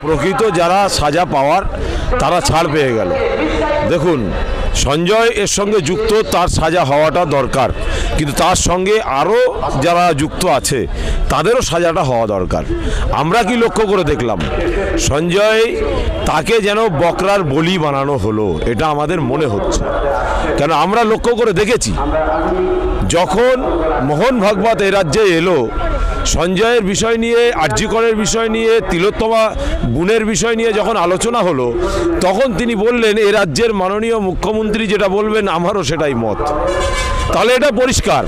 প্রকৃত যারা সাজা পাওয়ার তারা ছাড় পেয়ে গেল। দেখুন, সঞ্জয় এর সঙ্গে যুক্ত, তার সাজা হওয়াটা দরকার, কিন্তু তার সঙ্গে আরও যারা যুক্ত আছে তাদেরও সাজাটা হওয়া দরকার। আমরা কি লক্ষ্য করে দেখলাম, সঞ্জয় তাকে যেন বকরার বলি বানানো হলো, এটা আমাদের মনে হচ্ছে। কেন আমরা লক্ষ্য করে দেখেছি, যখন মোহন ভাগবত এ রাজ্যে এলো, সঞ্জয়ের বিষয় নিয়ে, আরজি করের বিষয় নিয়ে, তিলোত্তমা গুণের বিষয় নিয়ে যখন আলোচনা হলো, তখন তিনি বললেন এ রাজ্যের মাননীয় মুখ্যমন্ত্রী যেটা বলবেন আমারও সেটাই মত। তাহলে এটা পরিষ্কার,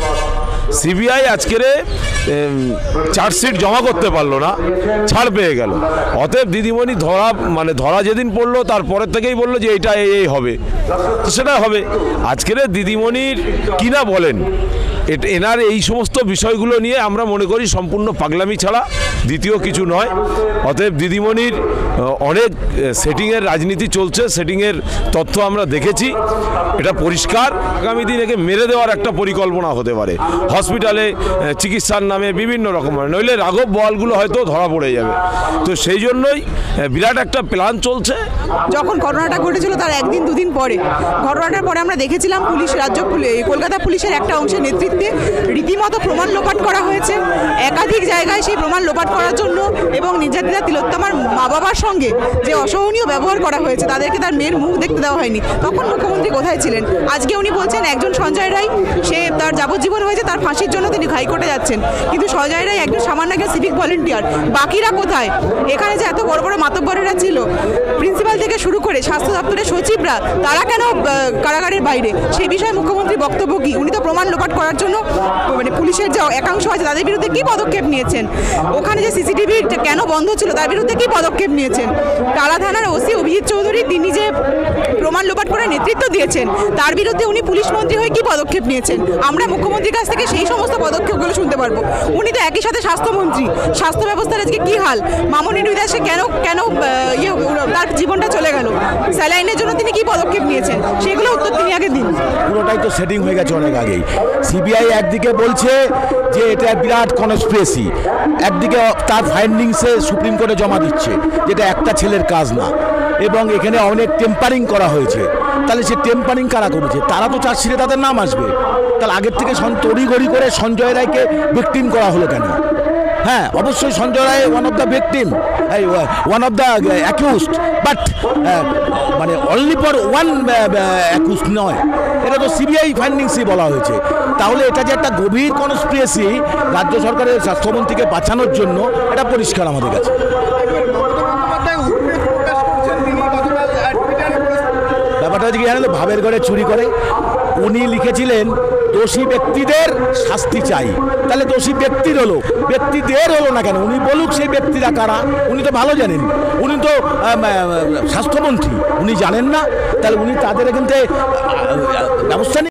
সিবিআই আজকের চার্জশিট জমা করতে পারলো না, ছাড় পেয়ে গেল। অতএব দিদিমণি ধরা যেদিন পড়লো তারপরের থেকেই বললো যে এইটা এই হবে, তো সেটা হবে। আজকের দিদিমণির কিনা বলেন, এনার এই সমস্ত বিষয়গুলো নিয়ে আমরা মনে করি সম্পূর্ণ পাগলামি ছাড়া দ্বিতীয় কিছু নয়। অতএব দিদিমণির অনেক সেটিংয়ের রাজনীতি চলছে, সেটিংয়ের তথ্য আমরা দেখেছি, এটা পরিষ্কার। আগামী দিন একে মেরে দেওয়ার একটা পরিকল্পনা হতে পারে, হসপিটালে চিকিৎসার নামে বিভিন্ন রকমের, নইলে রাঘব বোয়ালগুলো হয়তো ধরা পড়ে যাবে। তো সেই জন্যই বিরাট একটা প্ল্যান চলছে। যখন ঘটনাটা ঘটেছিল তার একদিন দুদিন পরে, ঘটনাটার পরে আমরা দেখেছিলাম কলকাতা পুলিশের একটা অংশের নেতৃত্বে রীতিমতো প্রমাণ লোপাট করা হয়েছে। একাধিক জায়গায় সেই প্রমাণ লোপাট করার জন্য এবং নির্যাতিতা তিলোত্তমার মা বাবার সঙ্গে যে অসহনীয় ব্যবহার করা হয়েছে, তাদেরকে তার মেয়ের মুখ দেখতে দেওয়া হয়নি। তখন মুখ্যমন্ত্রী কোথায় ছিলেন? আজকে উনি বলছেন একজন সঞ্জয় রায়, সে তার যাবজ্জীবন হয়েছে, তার ফাঁসির জন্য তিনি হাইকোর্টে যাচ্ছেন, কিন্তু সঞ্জয় রায় একজন সামান্য একটা সিভিক ভলেন্টিয়ার। বাকিরা কোথায়? এখানে যে এত বড় বড় মাতব্বরেরা ছিল, প্রিন্সিপাল থেকে শুরু করে স্বাস্থ্য দপ্তরের সচিবরা, তারা কেন কারাগারের বাইরে? সেই বিষয়ে মুখ্যমন্ত্রীর বক্তব্য কি? উনি তো প্রমাণ লোপাট করার জন্য পুলিশের যে একাংশ আছে তাদের বিরুদ্ধে কি পদক্ষেপ নিয়েছেন? ওখানে যে সিসিটিভি কেন বন্ধ ছিল তার বিরুদ্ধে কি পদক্ষেপ নিয়েছেন? টালা থানার ওসি অভিজিৎ চৌধুরী, তিনি যে প্রমাণ লোপাট করে নেতৃত্ব দিয়েছেন, তার বিরুদ্ধে উনি পুলিশ মন্ত্রী হয়ে কি পদক্ষেপ নিয়েছেন? আমরা মুখ্যমন্ত্রীর কাছ থেকে সেই সমস্ত পদক্ষেপগুলো শুনতে পারবো। উনি তো একই সাথে স্বাস্থ্যমন্ত্রী, স্বাস্থ্য ব্যবস্থার আজকে কি হাল? মামনি রুইদাসে কেন তার জীবনটা চলে গেল? স্যালাইনের জন্য তিনি কি পদক্ষেপ নিয়েছেন? সেগুলো উত্তর তিনি আগে দিন। পুরোটাই তো সেটিং হয়ে গেছে অনেক আগেই। সিবিআই একদিকে বলছে যে এটা বিরাট কনস্পিরেসি, একদিকে তার ফাইন্ডিংসে সুপ্রিম কোর্টে জমা দিচ্ছে, যেটা একটা ছেলের কাজ না, এবং এখানে অনেক টেম্পারিং করা হয়েছে। তাহলে সে টেম্পারিং কারা করেছে? তারা তো চার্জশিটে তাদের নাম আসবে। তাহলে আগের থেকে তড়িঘড়ি করে সঞ্জয় রায়কে ভিকটিম করা হলো কেন? হ্যাঁ, অবশ্যই Sanjay Roy one of the victim, one of the accused, but মানে অনলি ফর ওয়ান অ্যাকিউজড নয়, এটা তো সিবিআই ফাইন্ডিংসই বলা হয়েছে। তাহলে এটা যে একটা গভীর কনস্পিরেসি রাজ্য সরকারের স্বাস্থ্যমন্ত্রীকে বাঁচানোর জন্য, এটা পরিষ্কার আমাদের কাছে। ব্যাপারটা হচ্ছে কি জানেন তো, ভাবের ঘরে চুরি করে উনি লিখেছিলেন দোষী ব্যক্তিদের শাস্তি চাই। তাহলে দোষী ব্যক্তির হলো, ব্যক্তিদের হলো না কেন? উনি বলুক সেই ব্যক্তিরা কারা, উনি তো ভালো জানেন, উনি তো স্বাস্থ্যমন্ত্রী, উনি জানেন না? তাহলে উনি তাদের এখান থেকে ব্যবস্থা